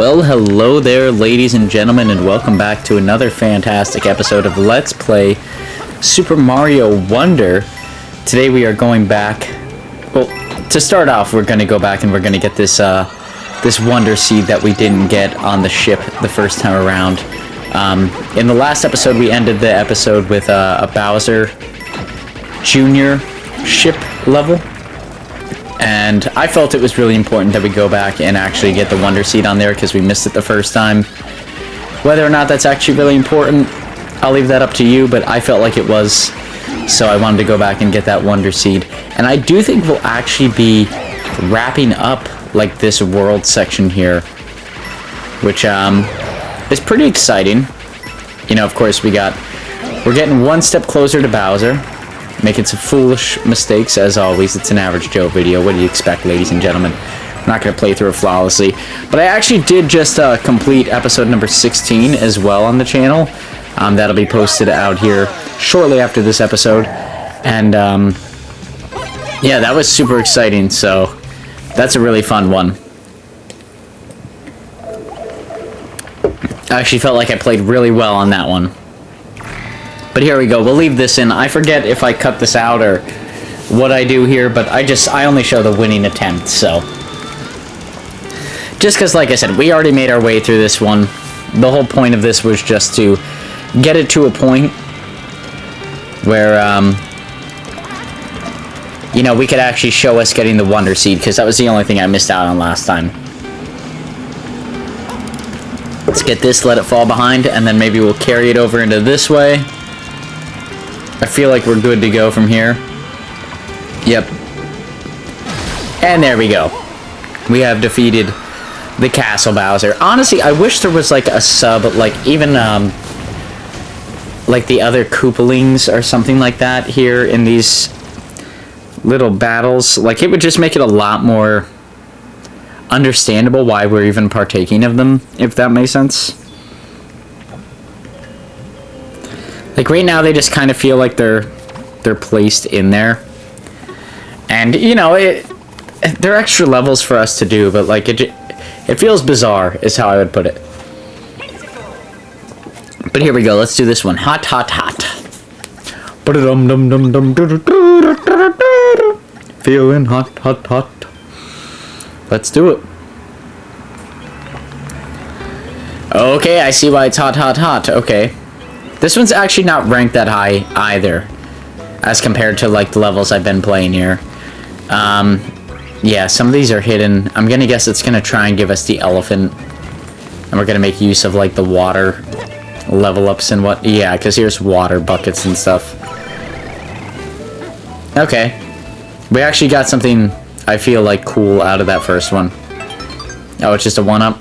Well, hello there, ladies and gentlemen, and welcome back to another fantastic episode of Let's Play Super Mario Wonder. Today we are going back. Well, to start off, we're going to go back and we're going to get this this Wonder Seed that we didn't get on the ship the first time around. In the last episode, we ended the episode with a Bowser Jr. ship level. And I felt it was really important that we go back and actually get the Wonder Seed on there because we missed it the first time. Whether or not that's actually really important, I'll leave that up to you, but I felt like it was. So I wanted to go back and get that Wonder Seed. And I do think we'll actually be wrapping up like this world section here, which is pretty exciting. You know, of course, we're getting one step closer to Bowser. Making some foolish mistakes, as always. It's an Average Joe video. What do you expect, ladies and gentlemen? I'm not going to play through it flawlessly. But I actually did just complete episode number 16 as well on the channel. That'll be posted out here shortly after this episode. And, yeah, that was super exciting. So, that's a really fun one. I actually felt like I played really well on that one. But here we go, we'll leave this in. I forget if I cut this out or what I do here, but I only show the winning attempt, so. Just because, like I said, we already made our way through this one. The whole point of this was just to get it to a point where, you know, we could actually show us getting the Wonder Seed, because that was the only thing I missed out on last time. Let's get this, let it fall behind, and then maybe we'll carry it over into this way. I feel like we're good to go from here. Yep. And there we go. We have defeated the Castle Bowser. Honestly, I wish there was like a sub, like even like the other Koopalings or something like that here in these little battles. Like, it would just make it a lot more understandable why we're even partaking of them, if that makes sense. Like, right now, they just kind of feel like they're placed in there. And, you know, they're extra levels for us to do, but, like, it feels bizarre, is how I would put it. But here we go, let's do this one. Hot, hot, hot. Feeling hot, hot, hot. Let's do it. Okay, I see why it's hot, hot, hot. Okay. This one's actually not ranked that high either, as compared to like the levels I've been playing here. Yeah, some of these are hidden. I'm gonna guess it's gonna try and give us the elephant, and we're gonna make use of like the water level ups and what. Yeah, because here's water buckets and stuff. Okay, we actually got something I feel like cool out of that first one. Oh, it's just a one up.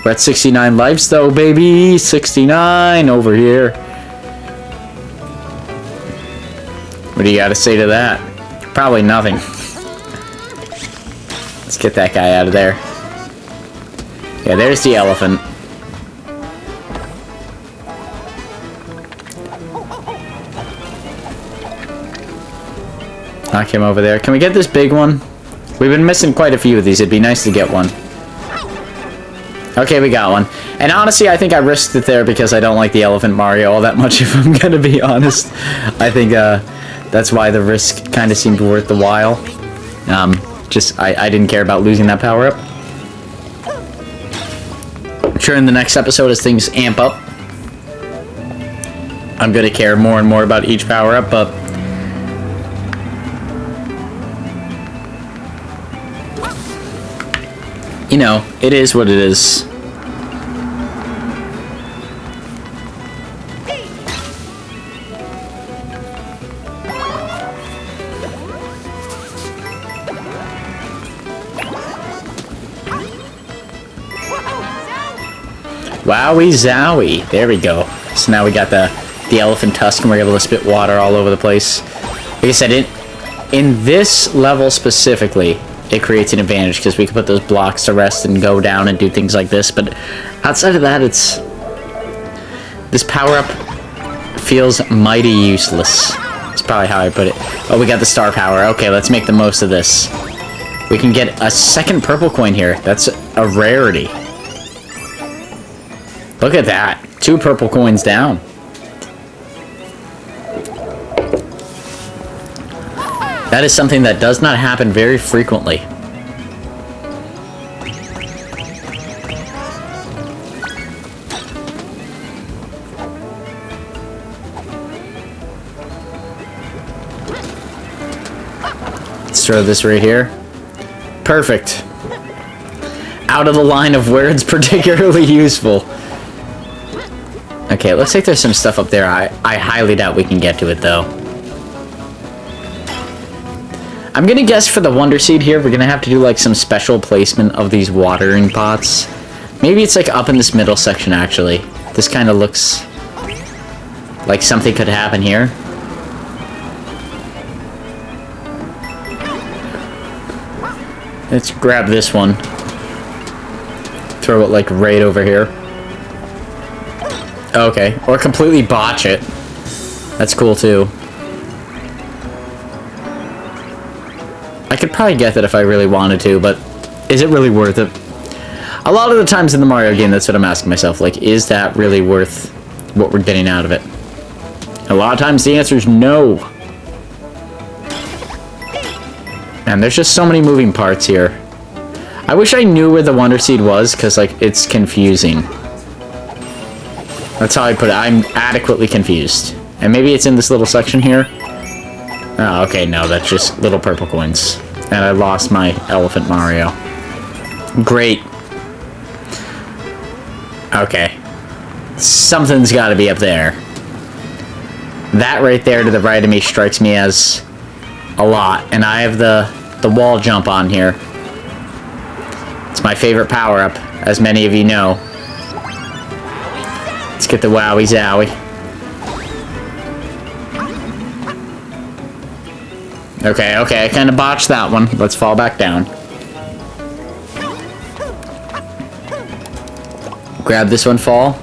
We're at 69 lives though, baby! 69 over here. What do you gotta say to that? Probably nothing. Let's get that guy out of there. Yeah, there's the elephant. Knock him over there. Can we get this big one? We've been missing quite a few of these. It'd be nice to get one. Okay, we got one. And honestly, I think I risked it there because I don't like the Elephant Mario all that much, if I'm gonna be honest. I think that's why the risk kind of seemed worth the while. I didn't care about losing that power-up. I'm sure in the next episode, as things amp up, I'm gonna care more and more about each power-up, but you know, it is what it is. Wowie zowie. There we go. So now we got the elephant tusk and we're able to spit water all over the place. Like I said, in this level specifically, it creates an advantage because we can put those blocks to rest and go down and do things like this. But outside of that, this power-up feels mighty useless. That's probably how I put it. Oh, we got the star power. Okay, let's make the most of this. We can get a second purple coin here. That's a rarity. Look at that. 2 purple coins down. That is something that does not happen very frequently. Let's throw this right here. Perfect. Out of the line of where it's particularly useful. Okay, it looks like there's some stuff up there. I highly doubt we can get to it, though. I'm gonna guess for the Wonder Seed here, we're gonna have to do, like, some special placement of these watering pots. Maybe it's, like, up in this middle section, actually. This kind of looks like something could happen here. Let's grab this one. Throw it, like, right over here. Okay, or completely botch it. That's cool, too. I could probably get that if I really wanted to, but is it really worth it? A lot of the times in the Mario game, that's what I'm asking myself. Like, is that really worth what we're getting out of it? A lot of times the answer is no. Man, there's just so many moving parts here. I wish I knew where the Wonder Seed was, because, like, it's confusing. That's how I put it. I'm adequately confused. And maybe it's in this little section here. Oh, okay, no, that's just little purple coins. And I lost my Elephant Mario. Great. Okay. Something's got to be up there. That right there to the right of me strikes me as a lot. And I have the wall jump on here. It's my favorite power-up, as many of you know. Let's get the wowie zowie. Okay, okay, I kind of botched that one. Let's fall back down. Grab this one, fall.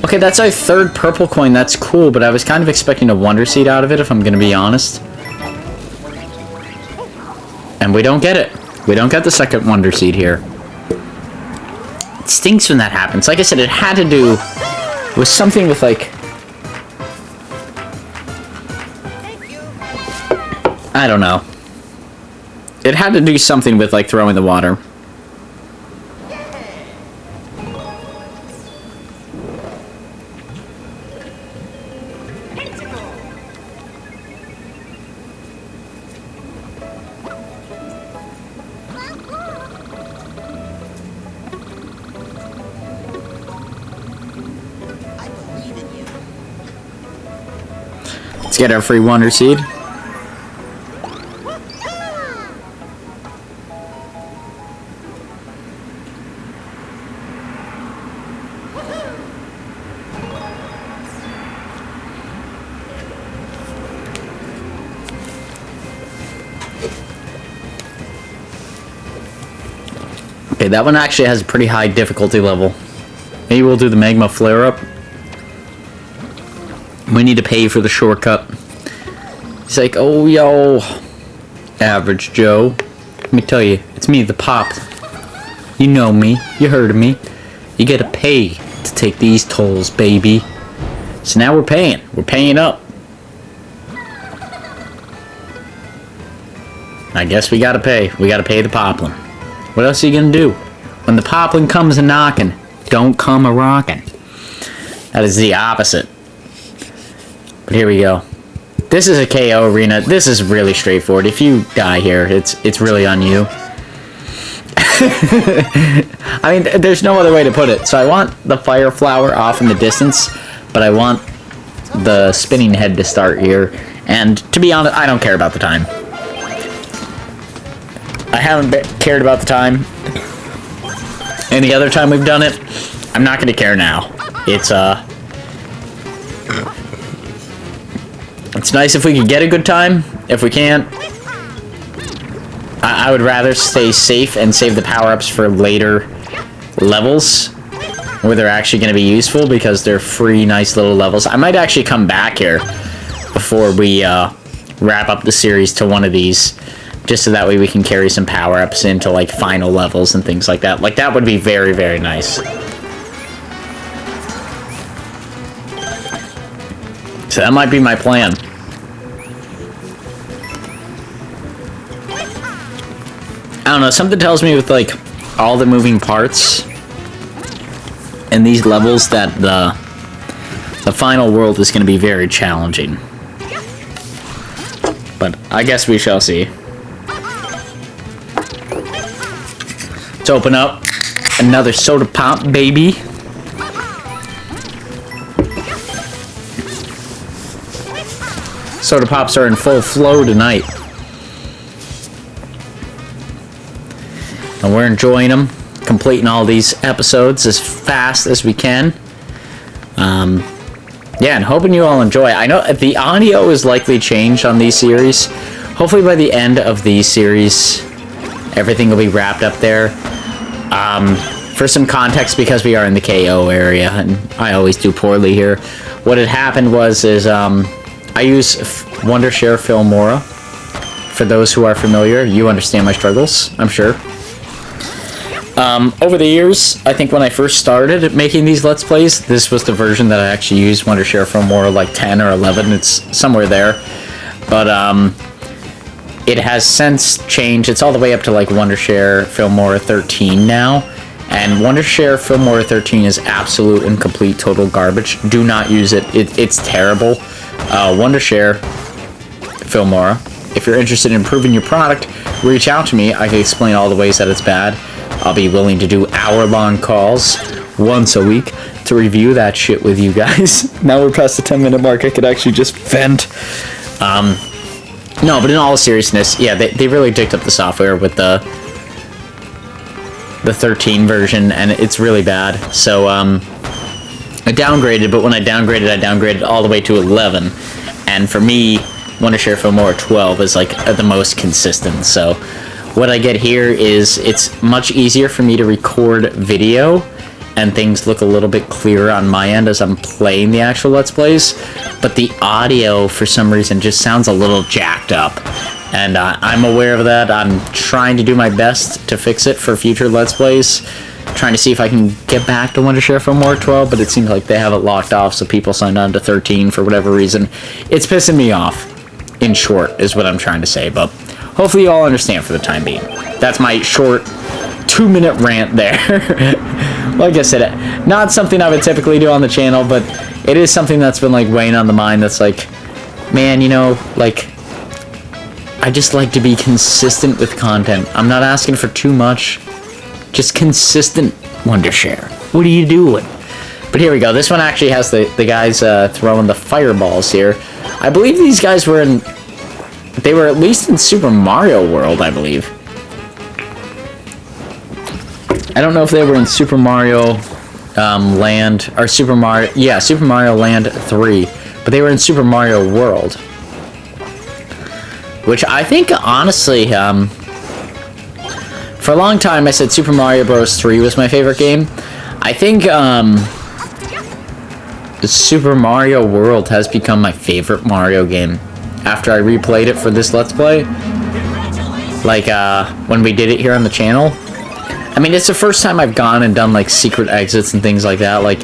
Okay, that's our 3rd purple coin. That's cool, but I was kind of expecting a Wonder Seed out of it, if I'm going to be honest. And we don't get it. We don't get the 2nd Wonder Seed here. It stinks when that happens. Like I said, it had to do with something with, like... I don't know. It had to do something with, like, throwing the water. Let's get our free Wonder Seed. Okay, that one actually has a pretty high difficulty level. Maybe we'll do the Magma flare-up. We need to pay for the shortcut. He's like, oh, yo, Average Joe. Let me tell you, it's me, the Pop. You know me. You heard of me. You gotta pay to take these tolls, baby. So now we're paying. We're paying up. I guess we gotta pay. We gotta pay the Poplin. What else are you gonna do? When the Poplin comes a knocking, don't come a rocking. That is the opposite. But here we go. This is a KO arena. This is really straightforward. If you die here, it's really on you. I mean, there's no other way to put it. So I want the fire flower off in the distance, but I want the spinning head to start here. And to be honest, I don't care about the time. I haven't cared about the time any other time we've done it. I'm not going to care now. It's nice if we could get a good time. If we can't, I would rather stay safe and save the power-ups for later levels where they're actually going to be useful, because they're free, nice little levels. I might actually come back here before we wrap up the series to one of these, just so that way we can carry some power-ups into, like, final levels and things like that. Like, that would be very, very nice. So that might be my plan. I don't know, something tells me with like all the moving parts in these levels that the final world is going to be very challenging. But I guess we shall see. Let's open up another soda pop, baby. Soda pops are in full flow tonight. And we're enjoying them, completing all these episodes as fast as we can. Yeah, and hoping you all enjoy. I know the audio is likely changed on these series. Hopefully by the end of these series, everything will be wrapped up there. For some context, because we are in the KO area, and I always do poorly here, what had happened was I use Wondershare Filmora. For those who are familiar, you understand my struggles, I'm sure. Over the years, I think when I first started making these Let's Plays, this was the version that I actually used, Wondershare Filmora, like 10 or 11, it's somewhere there. But, it has since changed, it's all the way up to like Wondershare Filmora 13 now. And Wondershare Filmora 13 is absolute and complete total garbage. Do not use it, it's terrible. Wondershare Filmora, if you're interested in improving your product, reach out to me, I can explain all the ways that it's bad. I'll be willing to do hour-long calls once a week to review that shit with you guys. Now we're past the 10-minute mark, I could actually just vent. No, but in all seriousness, yeah, they really dicked up the software with the 13 version, and it's really bad. So, I downgraded, but when I downgraded all the way to 11. And for me, Wondershare Filmora 12 is like the most consistent, so what I get here is it's much easier for me to record video and things look a little bit clearer on my end as I'm playing the actual Let's Plays, but the audio for some reason just sounds a little jacked up, and I'm aware of that. I'm trying to do my best to fix it for future Let's Plays, trying to see if I can get back to Wondershare Filmora 12, but it seems like they have it locked off, so people signed on to 13 for whatever reason. It's pissing me off, in short, is what I'm trying to say, but hopefully you all understand for the time being. That's my short 2-minute rant there. Like I said, not something I would typically do on the channel, but it is something that's been like weighing on the mind. That's like, man, you know, like, I just like to be consistent with content. I'm not asking for too much, just consistent Wondershare. What are you doing? But here we go. This one actually has the guys throwing the fireballs here. I believe these guys were in... They were at least in Super Mario World, I believe. I don't know if they were in Super Mario Land, or Super Mario... Yeah, Super Mario Land 3. But they were in Super Mario World. Which I think, honestly, for a long time I said Super Mario Bros. 3 was my favorite game. I think, Super Mario World has become my favorite Mario game after I replayed it for this Let's Play. Like, when we did it here on the channel. I mean, it's the first time I've gone and done, like, secret exits and things like that. Like,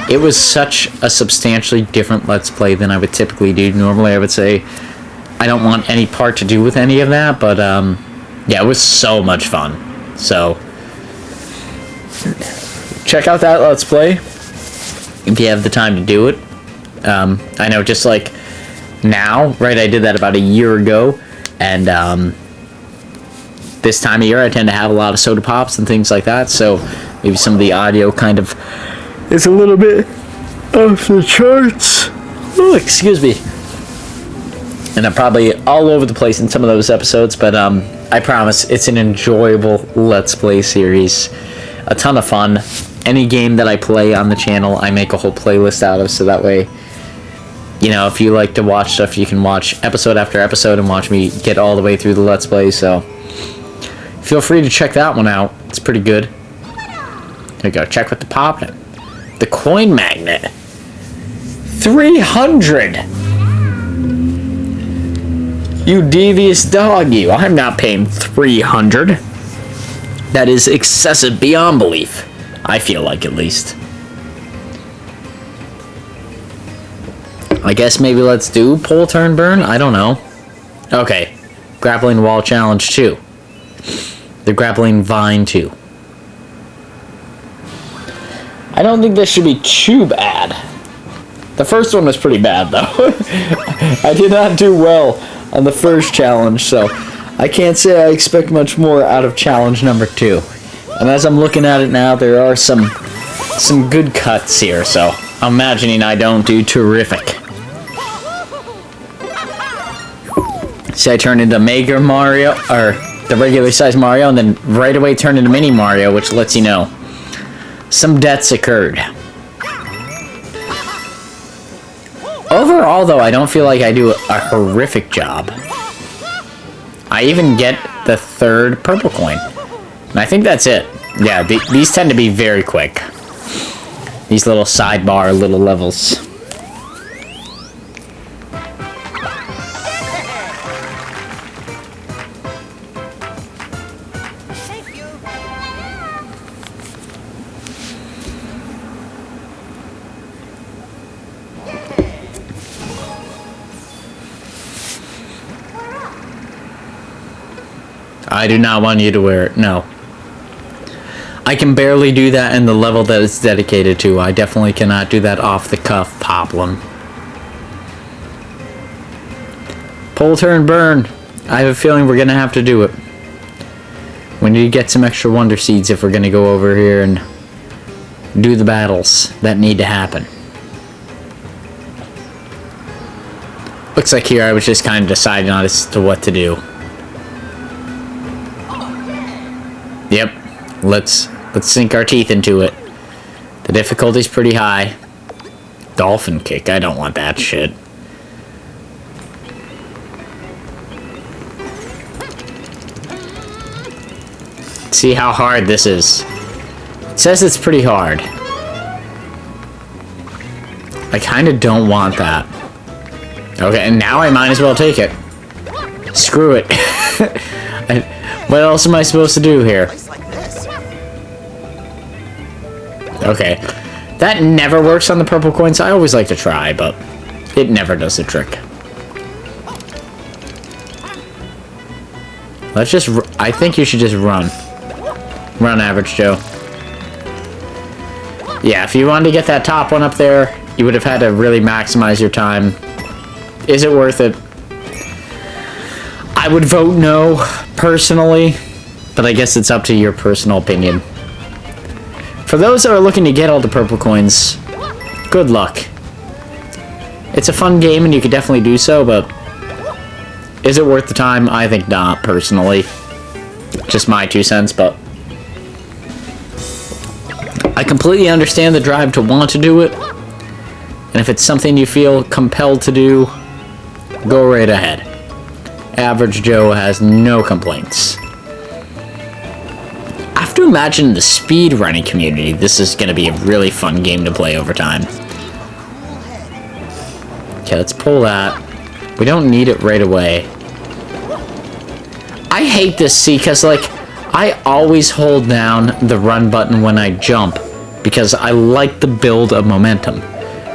it was such a substantially different Let's Play than I would typically do. Normally, I would say I don't want any part to do with any of that, but, yeah, it was so much fun. So, check out that Let's Play if you have the time to do it. I know, just like now, right, I did that about a year ago, and this time of year I tend to have a lot of soda pops and things like that, so maybe some of the audio kind of is a little bit off the charts. Oh, excuse me. And I'm probably all over the place in some of those episodes, but I promise it's an enjoyable Let's Play series. A ton of fun. Any game that I play on the channel, I make a whole playlist out of, so that way, you know, if you like to watch stuff, you can watch episode after episode and watch me get all the way through the Let's Play, so feel free to check that one out. It's pretty good. Here we go. Check what the pop. The coin magnet. 300! You devious dog, you. I'm not paying 300. That is excessive beyond belief. I feel like, at least. I I guess maybe let's do pull, turn, burn? I don't know. Okay. Grappling wall challenge 2. The grappling vine 2. I don't think this should be too bad. The first one was pretty bad, though. I did not do well on the first challenge, so I can't say I expect much more out of challenge number 2. And as I'm looking at it now, there are some good cuts here, so I'm imagining I don't do terrific. See, I turned into Mega Mario, or the regular size Mario, and then right away turned into Mini Mario, which lets you know some deaths occurred. Overall, though, I don't feel like I do a horrific job. I even get the 3rd purple coin. And I think that's it. Yeah, these tend to be very quick. These little sidebar little levels. I do not want you to wear it. No. I can barely do that in the level that it's dedicated to. I definitely cannot do that off the cuff, Poplin. Pull, turn, burn. I have a feeling we're going to have to do it. We need to get some extra Wonder Seeds if we're going to go over here and do the battles that need to happen. Looks like here I was just kind of deciding on as to what to do. Yep, let's sink our teeth into it. The difficulty's pretty high. Dolphin kick, I don't want that shit. See how hard this is. It says it's pretty hard. I kind of don't want that. Okay, and now I might as well take it. Screw it. What else am I supposed to do here? Okay. That never works on the purple coins. I always like to try, but it never does the trick. Let's just... I think you should just run. Run, Average Joe. Yeah, if you wanted to get that top one up there, you would have had to really maximize your time. Is it worth it? I would vote no, personally, but I guess it's up to your personal opinion. For those that are looking to get all the purple coins, good luck. It's a fun game and you could definitely do so, but is it worth the time? I think not, personally. Just my 2 cents, but I completely understand the drive to want to do it, and if it's something you feel compelled to do, go right ahead. Average Joe has no complaints. I have to imagine the speedrunning community, this is going to be a really fun game to play over time. Okay, let's pull that. We don't need it right away. I hate this, see, because, like, I always hold down the run button when I jump, because I like the build of momentum.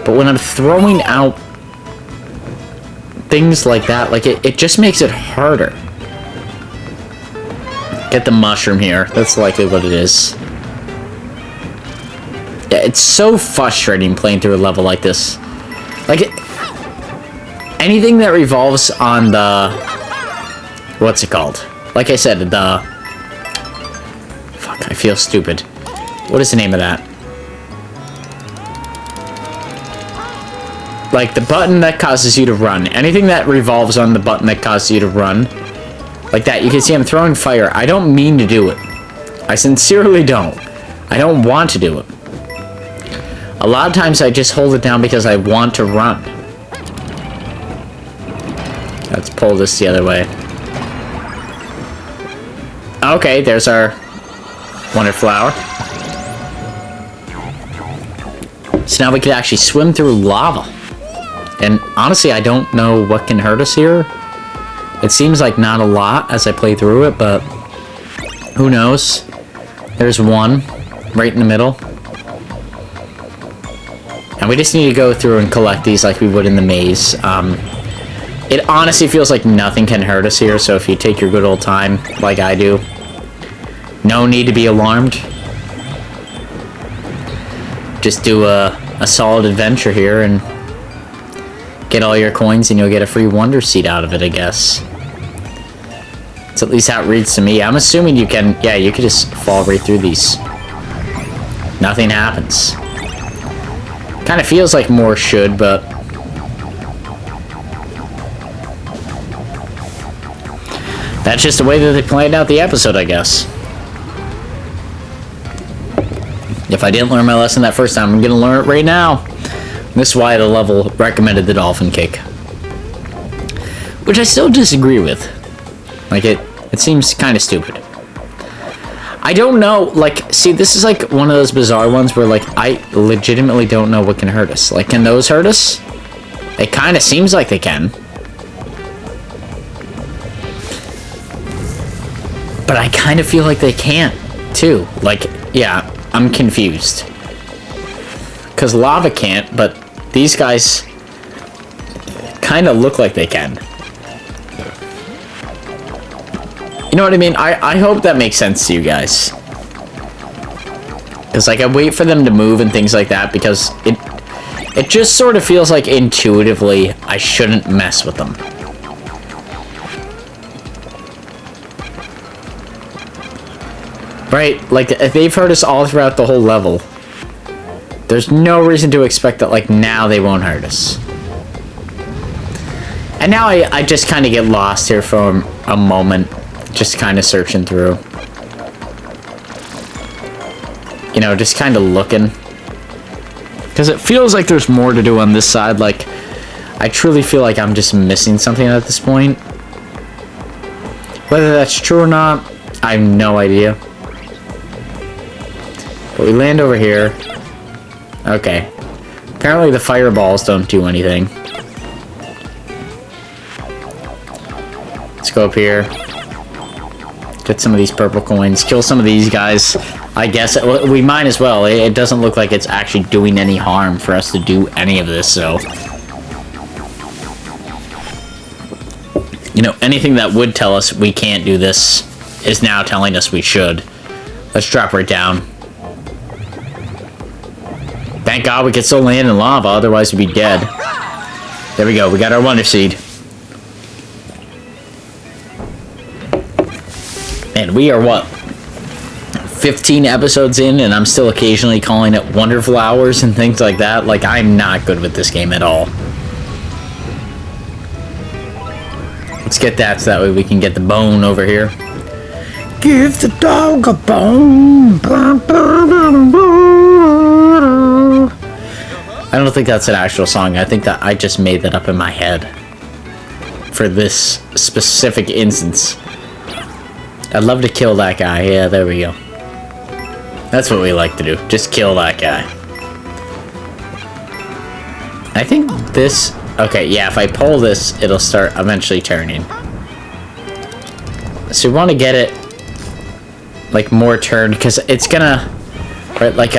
But when I'm throwing out things like that, like, it just makes it harder. Get the mushroom here. That's likely what it is. Yeah, it's so frustrating playing through a level like this. Like, anything that revolves on the... What's it called? Like I said, the... Fuck, I feel stupid. What is the name of that? Like, the button that causes you to run. Anything that revolves on the button that causes you to run. Like that. You can see I'm throwing fire. I don't mean to do it. I sincerely don't. I don't want to do it. A lot of times I just hold it down because I want to run. Let's pull this the other way. Okay, there's our Wonder Flower. So now we can actually swim through lava. And honestly, I don't know what can hurt us here. It seems like not a lot as I play through it, but who knows? There's one right in the middle. And we just need to go through and collect these like we would in the maze. It honestly feels like nothing can hurt us here, so if you take your good old time, like I do, no need to be alarmed. Just do a solid adventure here and get all your coins and you'll get a free wonder seed out of it, I guess. It's at least how it reads to me. I'm assuming you can, yeah, you could just fall right through these. Nothing happens. Kind of feels like more should, but that's just the way that they planned out the episode, I guess. If I didn't learn my lesson that first time, I'm going to learn it right now. This is why the level recommended the dolphin kick. Which I still disagree with. Like, it seems kind of stupid. I don't know, like, see, this is like one of those bizarre ones where, like, I legitimately don't know what can hurt us. Like, can those hurt us? It kind of seems like they can. But I kind of feel like they can't, too. Like, yeah, I'm confused. Because lava can't, but these guys kind of look like they can. You know what I mean? I hope that makes sense to you guys. Because, like, I wait for them to move and things like that because it just sort of feels like intuitively I shouldn't mess with them. Right? Like, if they've hurt us all throughout the whole level, there's no reason to expect that, like, now they won't hurt us. And now I just kind of get lost here for a moment. Just kind of searching through. You know, just kind of looking. Because it feels like there's more to do on this side. Like, I truly feel like I'm just missing something at this point. Whether that's true or not, I have no idea. But we land over here. Okay. Apparently the fireballs don't do anything. Let's go up here. Get some of these purple coins. Kill some of these guys. I guess we might as well. It doesn't look like it's actually doing any harm for us to do any of this, so. You know, anything that would tell us we can't do this is now telling us we should. Let's drop right down. Thank God we could still land in lava, otherwise we'd be dead. There we go, we got our wonder seed. And we are, what, 15 episodes in, and I'm still occasionally calling it Wonder Flowers and things like that. Like, I'm not good with this game at all. Let's get that so that way we can get the bone over here. Give the dog a bone. I don't think that's an actual song. I think that I just made that up in my head for this specific instance. I'd love to kill that guy. Yeah, there we go. That's what we like to do. Just kill that guy. I think this... Okay, yeah, if I pull this, it'll start eventually turning. So we want to get it, like, more turned, because it's gonna... Right, like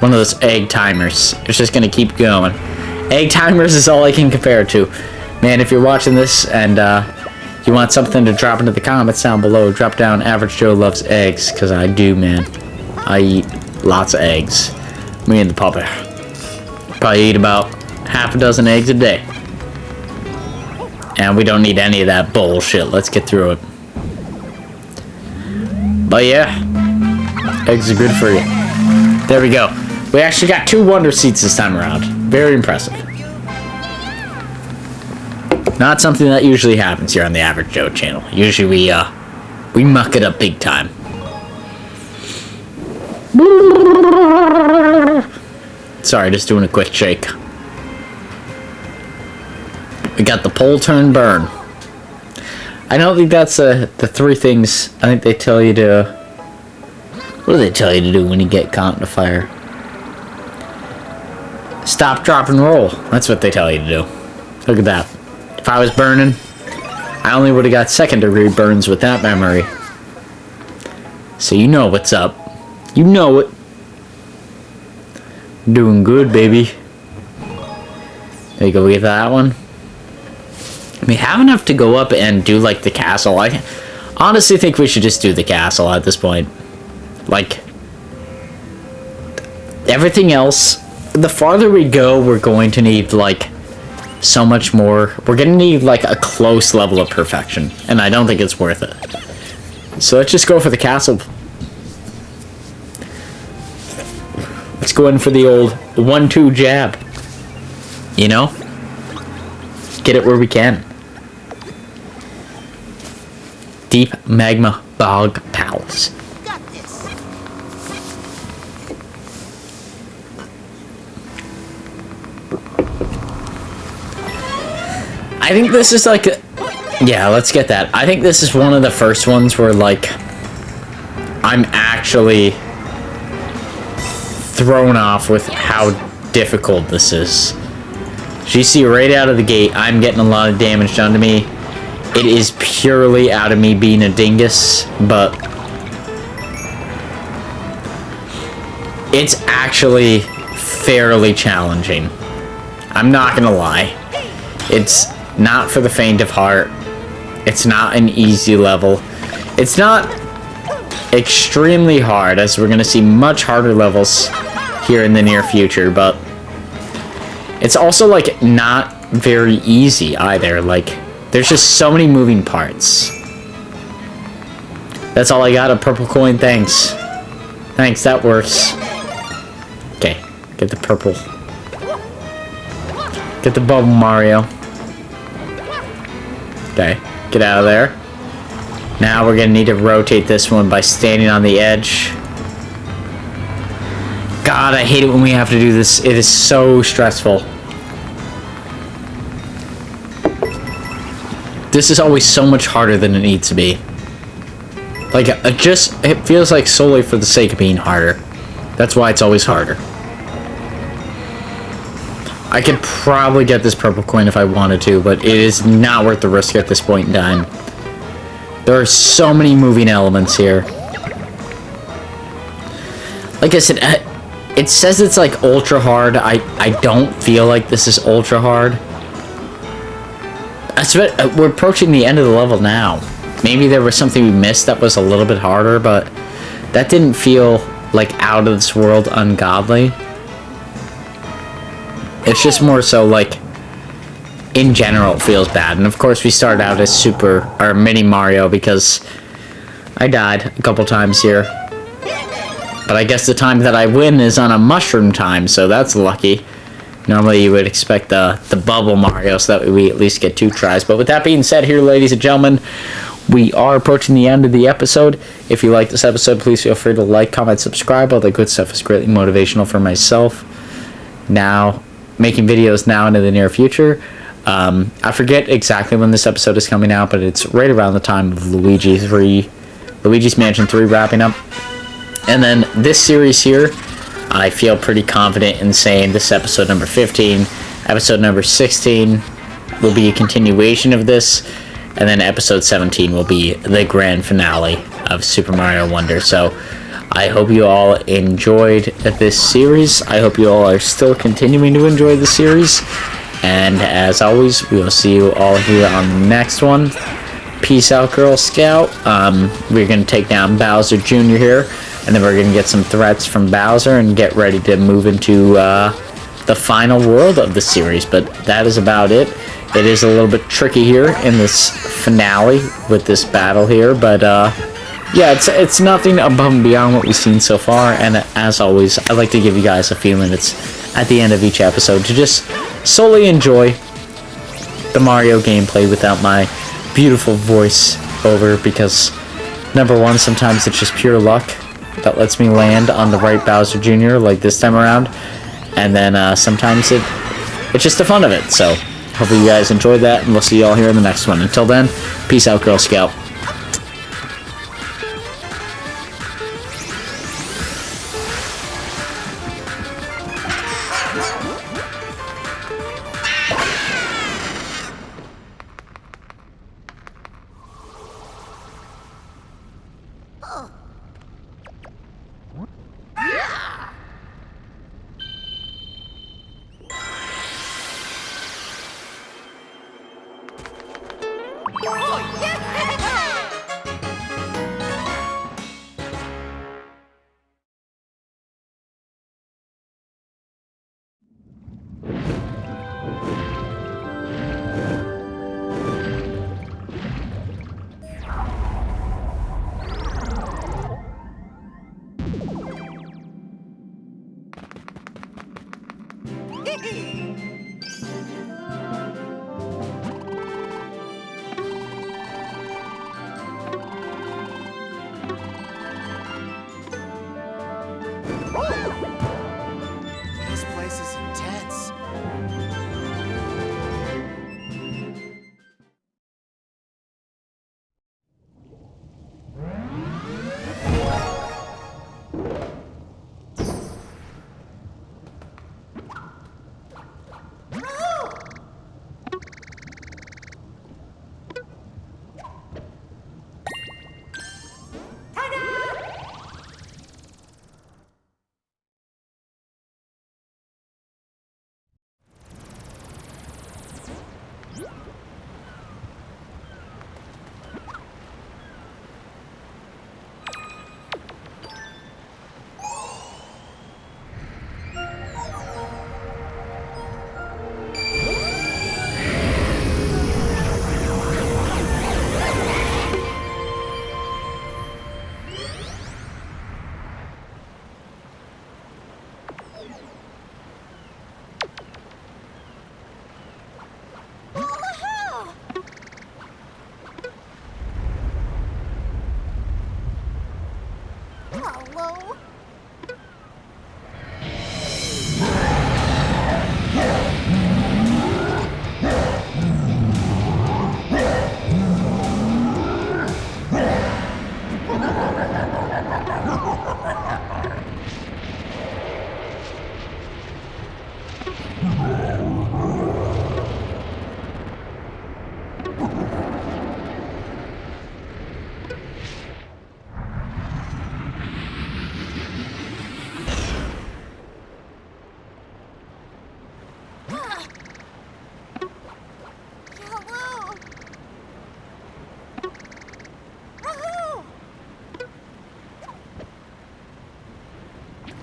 one of those egg timers. It's just gonna keep going. Egg timers is all I can compare it to. Man, if you're watching this and, you want something to drop into the comments down below, drop down Average Joe Loves Eggs, because I do, man. I eat lots of eggs. Me and the puppy. Probably eat about half a dozen eggs a day. And we don't need any of that bullshit. Let's get through it. But yeah, eggs are good for you. There we go. We actually got 2 wonder seeds this time around. Very impressive. Not something that usually happens here on the Average Joe channel. Usually we muck it up big time. Sorry, just doing a quick shake. We got the pull, turn, burn. I don't think that's the 3 things I think they tell you to... What do they tell you to do when you get caught in a fire? Stop, drop, and roll. That's what they tell you to do. Look at that. If I was burning, I only would have got 2nd degree burns with that memory. So you know what's up. You know it. Doing good, baby. There you go, we get that one. We have enough to go up and do, like, the castle. I honestly think we should just do the castle at this point. Like, everything else, the farther we go, we're going to need, like, so much more. We're going to need, like, a close level of perfection. And I don't think it's worth it. So let's just go for the castle. Let's go in for the old 1-2 jab. You know? Get it where we can. Deep Magma Bog Palace. Got this. I think this is like yeah, let's get that. I think this is one of the first ones where, like, I'm actually thrown off with how difficult this is. So you see right out of the gate, I'm getting a lot of damage done to me. It is purely out of me being a dingus, but it's actually fairly challenging. I'm not gonna lie. It's not for the faint of heart. It's not an easy level. It's not extremely hard, as we're gonna see much harder levels here in the near future, but it's also, like, not very easy either. Like, there's just so many moving parts. That's all I got, a purple coin, thanks. Thanks, that works. Okay, get the purple. Get the bubble, Mario. Okay, get out of there. Now we're gonna need to rotate this one by standing on the edge. God, I hate it when we have to do this. It is so stressful. This is always so much harder than it needs to be. Like, it feels like solely for the sake of being harder. That's why it's always harder. I could probably get this purple coin if I wanted to, but it is not worth the risk at this point in time. There are so many moving elements here. Like I said, it says it's like ultra hard. I don't feel like this is ultra hard. We're approaching the end of the level now. Maybe there was something we missed that was a little bit harder, but that didn't feel like out of this world ungodly. It's just more so, like, in general, it feels bad. And of course, we started out as Super or Mini Mario because I died a couple times here. But I guess the time that I win is on a mushroom time, so that's lucky. Normally, you would expect the bubble Mario, so that we at least get 2 tries. But with that being said, here, ladies and gentlemen, we are approaching the end of the episode. If you like this episode, please feel free to like, comment, subscribe. All that good stuff is greatly motivational for myself. Now, making videos now into the near future. I forget exactly when this episode is coming out, but it's right around the time of Luigi's Mansion 3 wrapping up. And then this series here, I feel pretty confident in saying this episode number 15. Episode number 16 will be a continuation of this, and then episode 17 will be the grand finale of Super Mario Wonder. So I hope you all enjoyed this series. I hope you all are still continuing to enjoy the series. And as always, we will see you all here on the next one. Peace out, Girl Scout. We're going to take down Bowser Jr. here. And then we're going to get some threats from Bowser and get ready to move into the final world of the series. But that is about it. It is a little bit tricky here in this finale with this battle here. But yeah, it's nothing above and beyond what we've seen so far. And as always, I like to give you guys a feeling it's at the end of each episode to just solely enjoy the Mario gameplay without my beautiful voice over. Because, number one, sometimes it's just pure luck that lets me land on the right Bowser Jr. like this time around, and then sometimes it's just the fun of it. So hopefully you guys enjoyed that, and we'll see you all here in the next one. Until then, peace out, Girl Scout.